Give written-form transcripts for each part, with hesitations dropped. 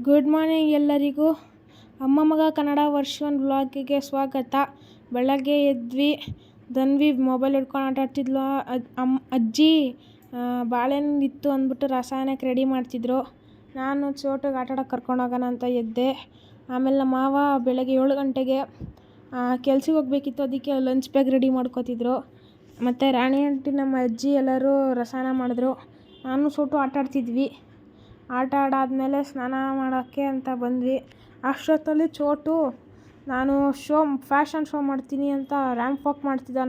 Good morning ಎಲ್ಲರಿಗೂ. ಅಮ್ಮ ಮಗ ಕನ್ನಡ ವರ್ಷನ್ ವ್ಲಾಗಿಗೆ ಸ್ವಾಗತ. ಬೆಳಗ್ಗೆ ಎದ್ವಿ, ಧನ್ವಿ ಮೊಬೈಲ್ ಹಿಡ್ಕೊಂಡು ಆಟ ಆಡ್ತಿದ್ಲು. ಅಜ್ಜಿ ಬಾಳೆಹಣ್ಣು ಇತ್ತು ಅಂದ್ಬಿಟ್ಟು ರಸಾಯನಕ್ಕೆ ರೆಡಿ ಮಾಡ್ತಿದ್ರು. ನಾನು ಚೋಟಿಗೆ ಆಟ ಆಡೋಕೆ ಕರ್ಕೊಂಡೋಗೋಣ ಅಂತ ಎದ್ದೆ. ಆಮೇಲೆ ನಮ್ಮ ಮಾವ ಬೆಳಗ್ಗೆ 7 ಗಂಟೆಗೆ ಕೆಲ್ಸಕ್ಕೆ ಹೋಗ್ಬೇಕಿತ್ತು, ಅದಕ್ಕೆ ಲಂಚ್ ಬ್ಯಾಗ್ ರೆಡಿ ಮಾಡ್ಕೋತಿದ್ರು. ಮತ್ತು ರಾಣಿ ಆಂಟಿ, ನಮ್ಮ ಅಜ್ಜಿ ಎಲ್ಲರೂ ರಸಾಯನ ಮಾಡಿದ್ರು. ನಾನು ಚೋಟು ಆಟ ಆಡ್ತಿದ್ವಿ. ಆಟ ಆಡಾದ್ಮೇಲೆ ಸ್ನಾನ ಮಾಡೋಕ್ಕೆ ಅಂತ ಬಂದ್ವಿ. ಅಷ್ಟೊತ್ತಲ್ಲಿ ಚೋಟು ನಾನು ಫ್ಯಾಷನ್ ಶೋ ಮಾಡ್ತೀನಿ ಅಂತ ರ್ಯಾಂಪ್ ವಾಕ್ ಮಾಡ್ತಿದ್ದ.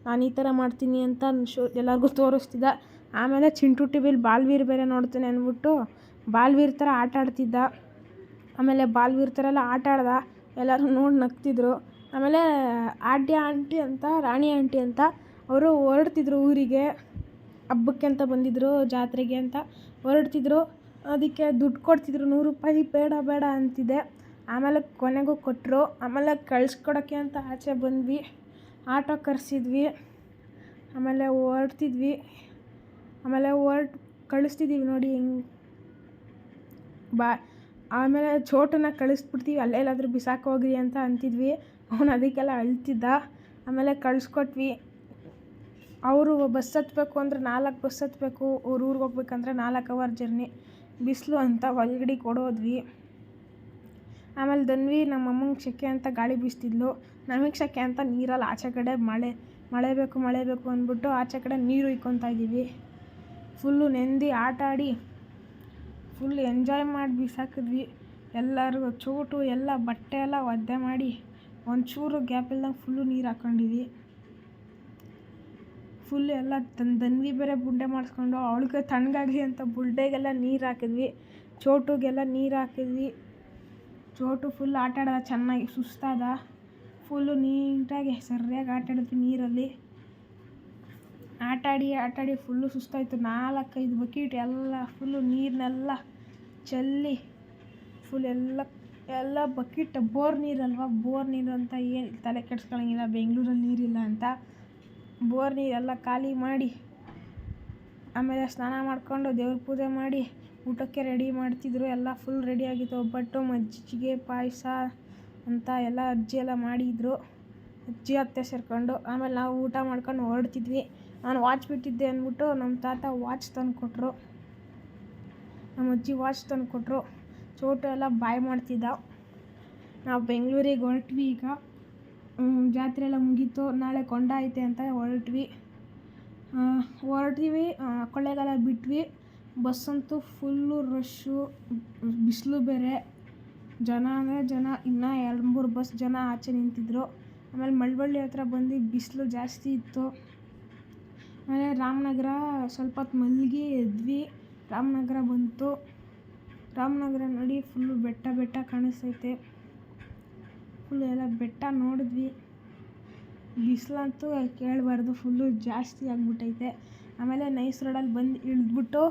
ನಾನು ಈ ಥರ ಮಾಡ್ತೀನಿ ಅಂತ ಎಲ್ಲರಿಗೂ ತೋರಿಸ್ತಿದ್ದ. ಆಮೇಲೆ ಚಿಂಟು ಟಿವಿಲಿ ಬಾಲ್ವೀರ್ ಬೇರೆ ನೋಡ್ತೀನಿ ಅಂದ್ಬಿಟ್ಟು ಬಾಲ್ವೀರ್ ಥರ ಆಟ ಆಡ್ತಿದ್ದ. ಆಮೇಲೆ ಬಾಲ್ವೀರ್ ಥರ ಎಲ್ಲ ಆಟ ಆಡ್ದ. ಎಲ್ಲರೂ ನೋಡಿ ನಗ್ತಿದ್ರು. ಆಮೇಲೆ ರಾಣಿ ಆಂಟಿ ಅಂತ ಅವರು ಹೊರಡ್ತಿದ್ರು ಊರಿಗೆ, ಹಬ್ಬಕ್ಕೆ ಅಂತ ಬಂದಿದ್ದರು, ಜಾತ್ರೆಗೆ ಅಂತ ಹೊರಡ್ತಿದ್ರು. ಅದಕ್ಕೆ ದುಡ್ಡು ಕೊಡ್ತಿದ್ರು, 100 ರೂಪಾಯಿ. ಬೇಡ ಅಂತಿದ್ದೆ. ಆಮೇಲೆ ಕೊನೆಗೂ ಕೊಟ್ಟರು. ಆಮೇಲೆ ಕಳಿಸ್ಕೊಡೋಕ್ಕೆ ಅಂತ ಆಚೆ ಬಂದ್ವಿ. ಆಟೋ ಕರೆಸಿದ್ವಿ. ಆಮೇಲೆ ಹೊರಡ್ತಿದ್ವಿ. ಆಮೇಲೆ ಕಳಿಸ್ತಿದ್ದೀವಿ ನೋಡಿ ಹೆಂಗೆ ಆಮೇಲೆ ಚೋಟನ್ನ ಕಳಿಸ್ಬಿಡ್ತೀವಿ, ಅಲ್ಲೆಲ್ಲಾದರೂ ಬಿಸಾಕೋಗ್ರಿ ಅಂತ ಅಂತಿದ್ವಿ. ಅವನು ಅದಕ್ಕೆಲ್ಲ ಅಳ್ತಿದ್ದ. ಆಮೇಲೆ ಕಳಿಸ್ಕೊಟ್ವಿ. ಅವರು ಬಸ್ ಹತ್ಬೇಕು ಅಂದರೆ 4 ಬಸ್ ಹತ್ಬೇಕು. ಅವ್ರ ಊರಿಗೆ ಹೋಗ್ಬೇಕಂದ್ರೆ 4 ಅವರ್ ಜರ್ನಿ. ಬಿಸಿಲು ಅಂತ ಒಳಗಡೆ ಕೊಡೋದ್ವಿ. ಆಮೇಲೆ ಧನ್ವಿ ನಮ್ಮ ಅಮ್ಮಂಗೆ ಸೆಕೆ ಅಂತ ಗಾಳಿ ಬೀಸ್ತಿದ್ಲು. ನಮಗೆ ಸೆಕೆ ಅಂತ ನೀರಲ್ಲಿ ಆಚೆ ಕಡೆ ಮಳೆ ಬೇಕು ಅಂದ್ಬಿಟ್ಟು ಆಚೆ ಕಡೆ ನೀರು ಇಕ್ಕೊತಾ ಇದ್ದೀವಿ. ಫುಲ್ಲು ನೆಂದು ಆಟ ಆಡಿ ಫುಲ್ ಎಂಜಾಯ್ ಮಾಡಿ ಬಿಸಾಕಿದ್ವಿ. ಎಲ್ಲರಿಗೂ ಚೋಟು ಎಲ್ಲ ಬಟ್ಟೆ ಎಲ್ಲ ಒದ್ದೆ ಮಾಡಿ ಒಂಚೂರು ಗ್ಯಾಪ್ ಇಲ್ದಂಗೆ ಫುಲ್ಲು ನೀರು ಹಾಕ್ಕೊಂಡಿದ್ವಿ. ಫುಲ್ ಎಲ್ಲ ಧನ್ವಿ ಬೇರೆ ಬುಡ್ಡೆ ಮಾಡಿಸ್ಕೊಂಡು ಅವಳಿಗೆ ತಣ್ಣಗಾಗಲಿ ಅಂತ ಬುಡ್ಡೆಗೆಲ್ಲ ನೀರು ಹಾಕಿದ್ವಿ. ಚೋಟುಗೆಲ್ಲ ನೀರು ಹಾಕಿದ್ವಿ. ಚೋಟು ಫುಲ್ ಆಟ ಆಡ್ದ, ಚೆನ್ನಾಗಿ ಸುಸ್ತಾದ. ಫುಲ್ಲು ನೀಟಾಗಿ ಸರಿಯಾಗಿ ಆಟ ಆಡಿದ್ವಿ ನೀರಲ್ಲಿ. ಆಟ ಆಡಿ ಫುಲ್ಲು ಸುಸ್ತಾಯಿತು. 4-5 ಬಕೀಟ್ ಎಲ್ಲ ಫುಲ್ಲು ನೀರನ್ನೆಲ್ಲ ಚೆಲ್ಲಿ ಫುಲ್ ಎಲ್ಲ ಬಕೀಟ್ ಬೋರ್ ನೀರಲ್ವ, ಬೋರ್ ನೀರು ಅಂತ ಏನು ತಲೆ ಕೆಡ್ಸ್ಕೊಳಂಗಿಲ್ಲ, ಬೆಂಗಳೂರಲ್ಲಿ ನೀರಿಲ್ಲ ಅಂತ. ಬೋರ್ ನೀರೆಲ್ಲ ಖಾಲಿ ಮಾಡಿ ಆಮೇಲೆ ಸ್ನಾನ ಮಾಡಿಕೊಂಡು ದೇವ್ರ ಪೂಜೆ ಮಾಡಿ ಊಟಕ್ಕೆ ರೆಡಿ ಮಾಡ್ತಿದ್ರು. ಎಲ್ಲ ಫುಲ್ ರೆಡಿಯಾಗಿತ್ತು. ಒಬ್ಬಟ್ಟು, ಮಜ್ಜಿಗೆ, ಪಾಯಸ ಅಂತ ಎಲ್ಲ ಅಜ್ಜಿ ಎಲ್ಲ ಮಾಡಿದ್ರು. ಅಜ್ಜಿ ಅತ್ತೆ ಸೇರ್ಕೊಂಡು. ಆಮೇಲೆ ನಾವು ಊಟ ಮಾಡ್ಕೊಂಡು ಹೊರಡ್ತಿದ್ವಿ. ನಾನು ವಾಚ್ ಬಿಟ್ಟಿದ್ದೆ ಅಂದ್ಬಿಟ್ಟು ನಮ್ಮ ತಾತ ವಾಚ್ ತಂದು ಕೊಟ್ಟರು. ನಮ್ಮ ಅಜ್ಜಿ ವಾಚ್ ತಂದು ಕೊಟ್ಟರು. ಚೋಟು ಎಲ್ಲ ಬಾಯ್ ಮಾಡ್ತಿದ್ದ. ನಾವು ಬೆಂಗಳೂರಿಗೆ ಹೊರಟ್ವಿ. ಈಗ ಜಾತ್ರೆ ಎಲ್ಲ ಮುಗೀತು. ನಾಳೆ ಕೊಂಡ ಐತೆ ಅಂತ ಹೊರಟ್ವಿ. ಕೊಳ್ಳೇಗಾಲ ಬಿಟ್ವಿ. ಬಸ್ಸಂತೂ ಫುಲ್ಲು ರಶ್ಶು, ಬಿಸಿಲು ಬೇರೆ. ಜನ ಅಂದರೆ ಜನ. ಇನ್ನೂ 2-3 ಬಸ್ ಜನ ಆಚೆ ನಿಂತಿದ್ರು. ಆಮೇಲೆ ಮಳವಳ್ಳಿ ಹತ್ರ ಬಂದು ಬಿಸಿಲು ಜಾಸ್ತಿ ಇತ್ತು. ಆಮೇಲೆ ರಾಮನಗರ ಸ್ವಲ್ಪ ಹೊತ್ತು ಮಲಗಿ ಎದ್ವಿ. ರಾಮನಗರ ಬಂತು. ರಾಮನಗರ ನೋಡಿ ಫುಲ್ಲು ಬೆಟ್ಟ ಕಾಣಿಸ್ತೈತೆ. ಫುಲ್ಲು ಎಲ್ಲ ಬೆಟ್ಟ ನೋಡಿದ್ವಿ. ಬಿಸಿಲಂತೂ ಕೇಳಬಾರ್ದು, ಫುಲ್ಲು ಜಾಸ್ತಿ ಆಗಿಬಿಟ್ಟೈತೆ. ಆಮೇಲೆ ನೈಸ್ ರೋಡಲ್ಲಿ ಬಂದು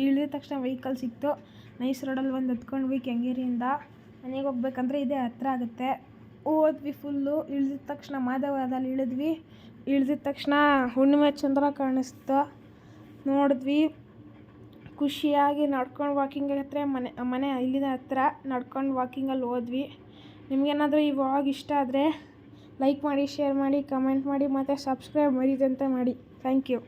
ಇಳಿದ ತಕ್ಷಣ ವೆಹಿಕಲ್ ಸಿಕ್ತು. ನೈಸ್ ರೋಡಲ್ಲಿ ಬಂದು ಹತ್ಕೊಂಡ್ವಿ ಕೆಂಗೇರಿಯಿಂದ. ಮನೆಗೆ ಹೋಗ್ಬೇಕಂದ್ರೆ ಇದೇ ಹತ್ರ ಆಗುತ್ತೆ. ಹೋದ್ವಿ ಫುಲ್ಲು. ಇಳಿದ ತಕ್ಷಣ ಮಾಧವರದಲ್ಲಿ ಇಳಿದಿದ ತಕ್ಷಣ ಹುಣ್ಣಿಮೆ ಚಂದ್ರ ಕಾಣಿಸ್ತು, ನೋಡಿದ್ವಿ. ಖುಷಿಯಾಗಿ ನಡ್ಕೊಂಡು ವಾಕಿಂಗ್ ಹತ್ರ ಮನೆ ಇಲ್ಲಿನ ಹತ್ರ ನಡ್ಕೊಂಡು ವಾಕಿಂಗಲ್ಲಿ ಹೋದ್ವಿ. ನಿಮಗೇನಾದರೂ ಈ ವ್ಲಾಗ್ ಇಷ್ಟ ಆದರೆ ಲೈಕ್ ಮಾಡಿ, ಶೇರ್ ಮಾಡಿ, ಕಮೆಂಟ್ ಮಾಡಿ ಮತ್ತು ಸಬ್ಸ್ಕ್ರೈಬ್ ಮರಿದಂತೆ ಮಾಡಿ. Thank you.